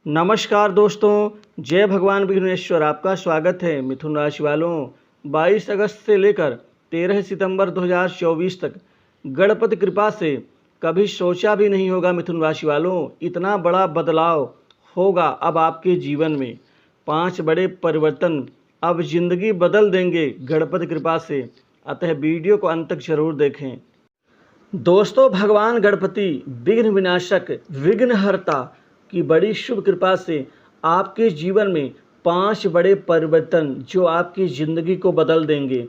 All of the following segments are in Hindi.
नमस्कार दोस्तों, जय भगवान विघ्नेश्वर। आपका स्वागत है। मिथुन राशि वालों, 22 अगस्त से लेकर 13 सितंबर 2024 तक गणपति कृपा से कभी सोचा भी नहीं होगा मिथुन राशि वालों, इतना बड़ा बदलाव होगा अब आपके जीवन में। 5 बड़े परिवर्तन अब जिंदगी बदल देंगे गणपति कृपा से, अतः वीडियो को अंत तक जरूर देखें। दोस्तों, भगवान गणपति विघ्न विनाशक, विघ्नहर्ता की बड़ी शुभ कृपा से आपके जीवन में 5 बड़े परिवर्तन जो आपकी ज़िंदगी को बदल देंगे,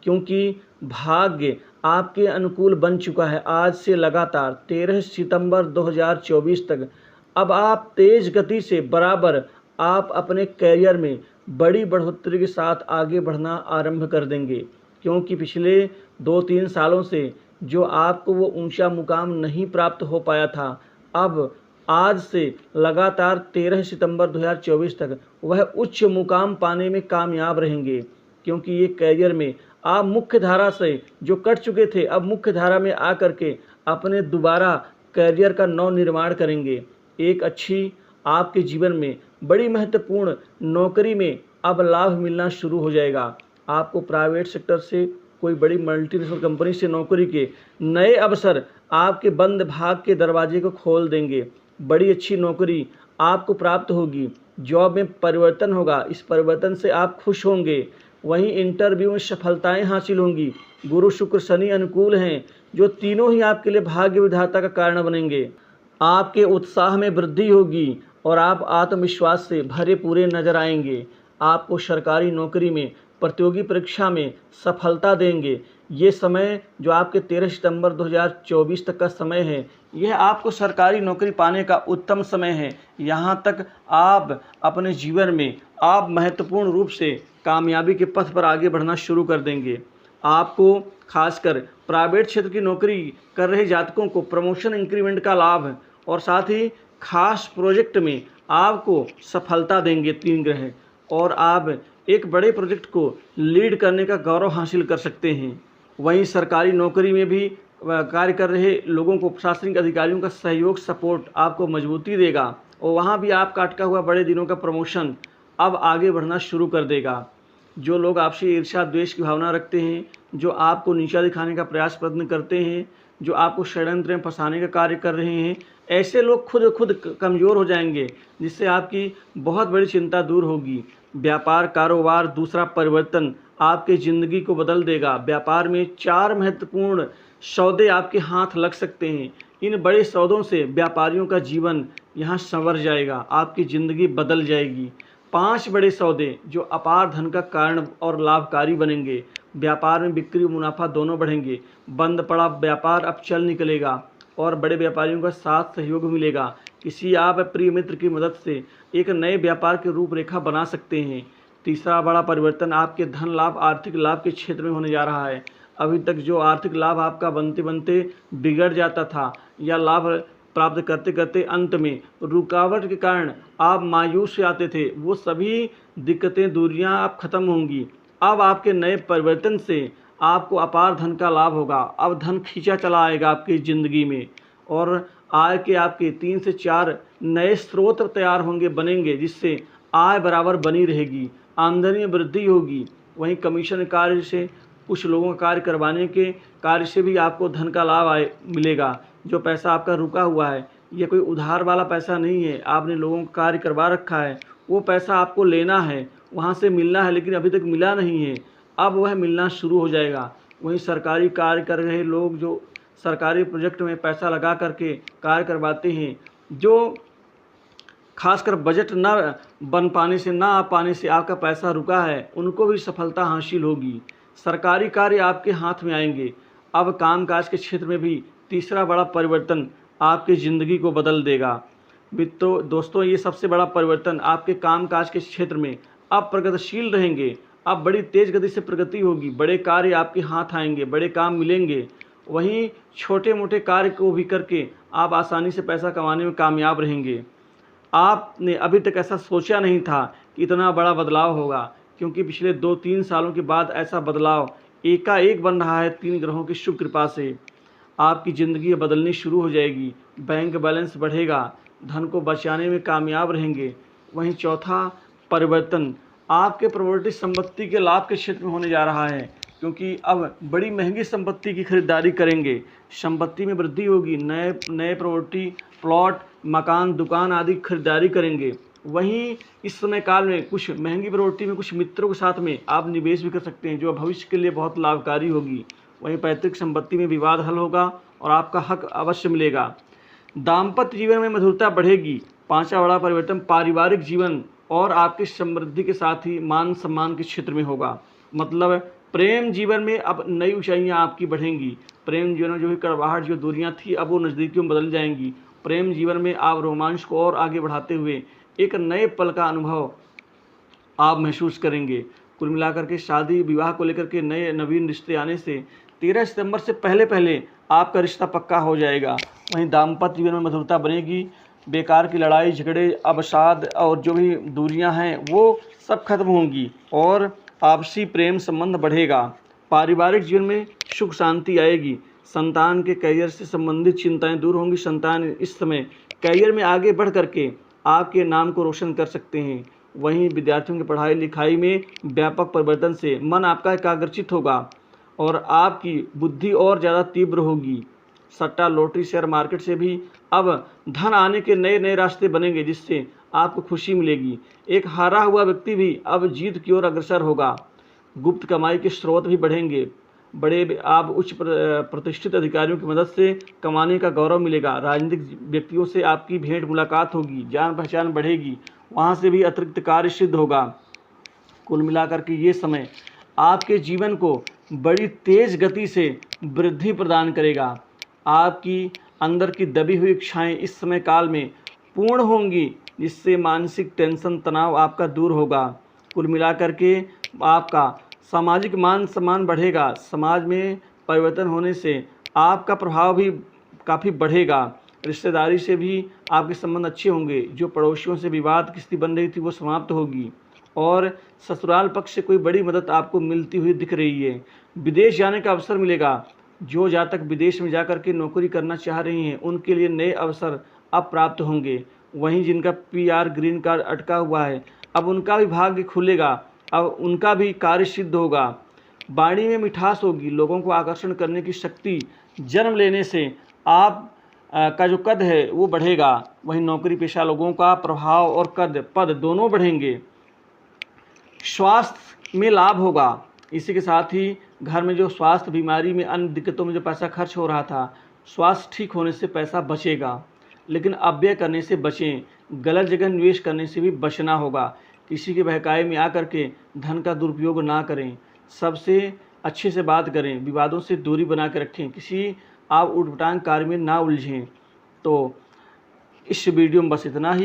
क्योंकि भाग्य आपके अनुकूल बन चुका है। आज से लगातार 13 सितंबर 2024 तक अब आप तेज गति से बराबर आप अपने करियर में बड़ी बढ़ोतरी के साथ आगे बढ़ना आरंभ कर देंगे, क्योंकि पिछले 2-3 सालों से जो आपको वो ऊंचा मुकाम नहीं प्राप्त हो पाया था, अब आज से लगातार 13 सितंबर 2024 तक वह उच्च मुकाम पाने में कामयाब रहेंगे, क्योंकि ये करियर में आप मुख्य धारा से जो कट चुके थे, अब मुख्य धारा में आकर के अपने दोबारा करियर का नव निर्माण करेंगे। एक अच्छी आपके जीवन में बड़ी महत्वपूर्ण नौकरी में अब लाभ मिलना शुरू हो जाएगा। आपको प्राइवेट सेक्टर से कोई बड़ी मल्टीनेशनल कंपनी से नौकरी के नए अवसर आपके बंद भाग के दरवाजे को खोल देंगे। बड़ी अच्छी नौकरी आपको प्राप्त होगी, जॉब में परिवर्तन होगा, इस परिवर्तन से आप खुश होंगे। वहीं इंटरव्यू में सफलताएं हासिल होंगी। गुरु शुक्र शनि अनुकूल हैं, जो तीनों ही आपके लिए भाग्य विधाता का कारण बनेंगे। आपके उत्साह में वृद्धि होगी और आप आत्मविश्वास से भरे पूरे नजर आएंगे। आपको सरकारी नौकरी में प्रतियोगी परीक्षा में सफलता देंगे। ये समय जो आपके 13 सितंबर 2024 तक का समय है, यह आपको सरकारी नौकरी पाने का उत्तम समय है। यहाँ तक आप अपने जीवन में आप महत्वपूर्ण रूप से कामयाबी के पथ पर आगे बढ़ना शुरू कर देंगे। आपको खासकर प्राइवेट क्षेत्र की नौकरी कर रहे जातकों को प्रमोशन इंक्रीमेंट का लाभ और साथ ही खास प्रोजेक्ट में आपको सफलता देंगे 3 ग्रह, और आप एक बड़े प्रोजेक्ट को लीड करने का गौरव हासिल कर सकते हैं। वहीं सरकारी नौकरी में भी कार्य कर रहे लोगों को प्रशासनिक अधिकारियों का सहयोग सपोर्ट आपको मजबूती देगा, और वहाँ भी आपका अटका हुआ बड़े दिनों का प्रमोशन अब आगे बढ़ना शुरू कर देगा। जो लोग आपसे ईर्ष्या द्वेष की भावना रखते हैं, जो आपको नीचा दिखाने का प्रयत्न करते हैं, जो आपको षड्यंत्र में फंसाने का कार्य कर रहे हैं, ऐसे लोग खुद कमज़ोर हो जाएंगे, जिससे आपकी बहुत बड़ी चिंता दूर होगी। व्यापार कारोबार दूसरा परिवर्तन आपके ज़िंदगी को बदल देगा। व्यापार में 4 महत्वपूर्ण सौदे आपके हाथ लग सकते हैं। इन बड़े सौदों से व्यापारियों का जीवन यहाँ संवर जाएगा, आपकी ज़िंदगी बदल जाएगी। 5 बड़े सौदे जो अपार धन का कारण और लाभकारी बनेंगे। व्यापार में बिक्री मुनाफा दोनों बढ़ेंगे। बंद पड़ा व्यापार अब चल निकलेगा और बड़े व्यापारियों का साथ सहयोग मिलेगा। किसी आप प्रिय मित्र की मदद से एक नए व्यापार की रूपरेखा बना सकते हैं। तीसरा बड़ा परिवर्तन आपके धन लाभ आर्थिक लाभ के क्षेत्र में होने जा रहा है। अभी तक जो आर्थिक लाभ आपका बनते बनते बिगड़ जाता था, या लाभ प्राप्त करते करते अंत में रुकावट के कारण आप मायूस आते थे, वो सभी दिक्कतें दूरियां अब खत्म होंगी। अब आपके नए परिवर्तन से आपको अपार धन का लाभ होगा। अब धन खींचा चला आएगा आपकी ज़िंदगी में, और आय के आपके 3 से 4 नए स्रोत तैयार होंगे, बनेंगे, जिससे आय बराबर बनी रहेगी, आमदनी में वृद्धि होगी। वहीं कमीशन कार्य से कुछ लोगों का कार्य करवाने के कार्य से भी आपको धन का लाभ मिलेगा। जो पैसा आपका रुका हुआ है, ये कोई उधार वाला पैसा नहीं है, आपने लोगों का कार्य करवा रखा है, वो पैसा आपको लेना है, वहाँ से मिलना है, लेकिन अभी तक मिला नहीं है, अब वह मिलना शुरू हो जाएगा। वहीं सरकारी कार्य कर रहे लोग जो सरकारी प्रोजेक्ट में पैसा लगा करके कार्य करवाते हैं, जो खासकर बजट न बन पाने से, ना आ पाने से आपका पैसा रुका है, उनको भी सफलता हासिल होगी। सरकारी कार्य आपके हाथ में आएंगे। अब कामकाज के क्षेत्र में भी तीसरा बड़ा परिवर्तन आपकी ज़िंदगी को बदल देगा। तो दोस्तों, ये सबसे बड़ा परिवर्तन आपके कामकाज के क्षेत्र में आप प्रगतिशील रहेंगे। अब बड़ी तेज़ गति से प्रगति होगी, बड़े कार्य आपके हाथ आएंगे, बड़े काम मिलेंगे। वहीं छोटे मोटे कार्य को भी करके आप आसानी से पैसा कमाने में कामयाब रहेंगे। आपने अभी तक ऐसा सोचा नहीं था कि इतना बड़ा बदलाव होगा, क्योंकि पिछले 2-3 सालों के बाद ऐसा बदलाव एकाएक बन रहा है। 3 ग्रहों की शुभ कृपा से आपकी ज़िंदगी बदलनी शुरू हो जाएगी। बैंक बैलेंस बढ़ेगा, धन को बचाने में कामयाब रहेंगे। वहीं चौथा, परिवर्तन आपके प्रॉपर्टी संपत्ति के लाभ के क्षेत्र में होने जा रहा है, क्योंकि अब बड़ी महंगी संपत्ति की खरीदारी करेंगे। संपत्ति में वृद्धि होगी, नए प्रॉपर्टी, प्लॉट, मकान, दुकान आदि खरीदारी करेंगे। वहीं इस समय काल में कुछ महंगी प्रॉपर्टी में कुछ मित्रों के साथ में आप निवेश भी कर सकते हैं, जो भविष्य के लिए बहुत लाभकारी होगी। वहीं पैतृक संपत्ति में विवाद हल होगा और आपका हक अवश्य मिलेगा। दाम्पत्य जीवन में मधुरता बढ़ेगी। पांचवा बड़ा परिवर्तन पारिवारिक जीवन और आपकी समृद्धि के साथ ही मान सम्मान के क्षेत्र में होगा। मतलब प्रेम जीवन में अब नई ऊंचाइयां आपकी बढ़ेंगी। प्रेम जीवन में जो भी कड़वाहट, जो दूरियां थी, अब वो नज़दीकियों में बदल जाएंगी। प्रेम जीवन में आप रोमांच को और आगे बढ़ाते हुए एक नए पल का अनुभव आप महसूस करेंगे। कुल मिलाकर के शादी विवाह को लेकर के नए नवीन रिश्ते आने से 13 सितंबर से पहले पहले आपका रिश्ता पक्का हो जाएगा। वहीं दाम्पत्य जीवन में मधुरता बनेगी। बेकार की लड़ाई झगड़े, अवसाद और जो भी दूरियां हैं वो सब खत्म होंगी और आपसी प्रेम संबंध बढ़ेगा। पारिवारिक जीवन में सुख शांति आएगी। संतान के करियर से संबंधित चिंताएं दूर होंगी। संतान इस समय करियर में आगे बढ़ करके आपके नाम को रोशन कर सकते हैं। वहीं विद्यार्थियों की पढ़ाई लिखाई में व्यापक परिवर्तन से मन आपका एकाग्रचित होगा और आपकी बुद्धि और ज़्यादा तीव्र होगी। सट्टा, लॉटरी, शेयर मार्केट से भी अब धन आने के नए नए रास्ते बनेंगे, जिससे आपको खुशी मिलेगी। एक हारा हुआ व्यक्ति भी अब जीत की ओर अग्रसर होगा। गुप्त कमाई के स्रोत भी बढ़ेंगे। बड़े आप उच्च प्रतिष्ठित अधिकारियों की मदद से कमाने का गौरव मिलेगा। राजनीतिक व्यक्तियों से आपकी भेंट मुलाकात होगी, जान पहचान बढ़ेगी, वहाँ से भी अतिरिक्त कार्य सिद्ध होगा। कुल मिलाकर के ये समय आपके जीवन को बड़ी तेज गति से वृद्धि प्रदान करेगा। आपकी अंदर की दबी हुई इच्छाएं इस समय काल में पूर्ण होंगी, जिससे मानसिक टेंशन, तनाव आपका दूर होगा। कुल मिलाकर के आपका सामाजिक मान सम्मान बढ़ेगा। समाज में परिवर्तन होने से आपका प्रभाव भी काफ़ी बढ़ेगा। रिश्तेदारी से भी आपके संबंध अच्छे होंगे। जो पड़ोसियों से विवाद की स्थिति बन रही थी वो समाप्त होगी और ससुराल पक्ष से कोई बड़ी मदद आपको मिलती हुई दिख रही है। विदेश जाने का अवसर मिलेगा। जो जातक विदेश में जाकर के नौकरी करना चाह रही हैं उनके लिए नए अवसर अब प्राप्त होंगे। वहीं जिनका PR ग्रीन कार्ड अटका हुआ है, अब उनका भी भाग्य खुलेगा, अब उनका भी कार्य सिद्ध होगा। वाणी में मिठास होगी। लोगों को आकर्षण करने की शक्ति जन्म लेने से आप का जो कद है वो बढ़ेगा। वहीं नौकरी पेशा लोगों का प्रभाव और पद दोनों बढ़ेंगे। स्वास्थ्य में लाभ होगा। इसी के साथ ही घर में जो स्वास्थ्य बीमारी में अन्य दिक्कतों में जो पैसा खर्च हो रहा था, स्वास्थ्य ठीक होने से पैसा बचेगा, लेकिन अपव्यय करने से बचें। गलत जगह निवेश करने से भी बचना होगा। किसी के बहकावे में आकर के धन का दुरुपयोग ना करें। सबसे अच्छे से बात करें। विवादों से दूरी बना के रखें। किसी आप उटपटांग कार्य में ना उलझें। तो इस वीडियो में बस इतना ही।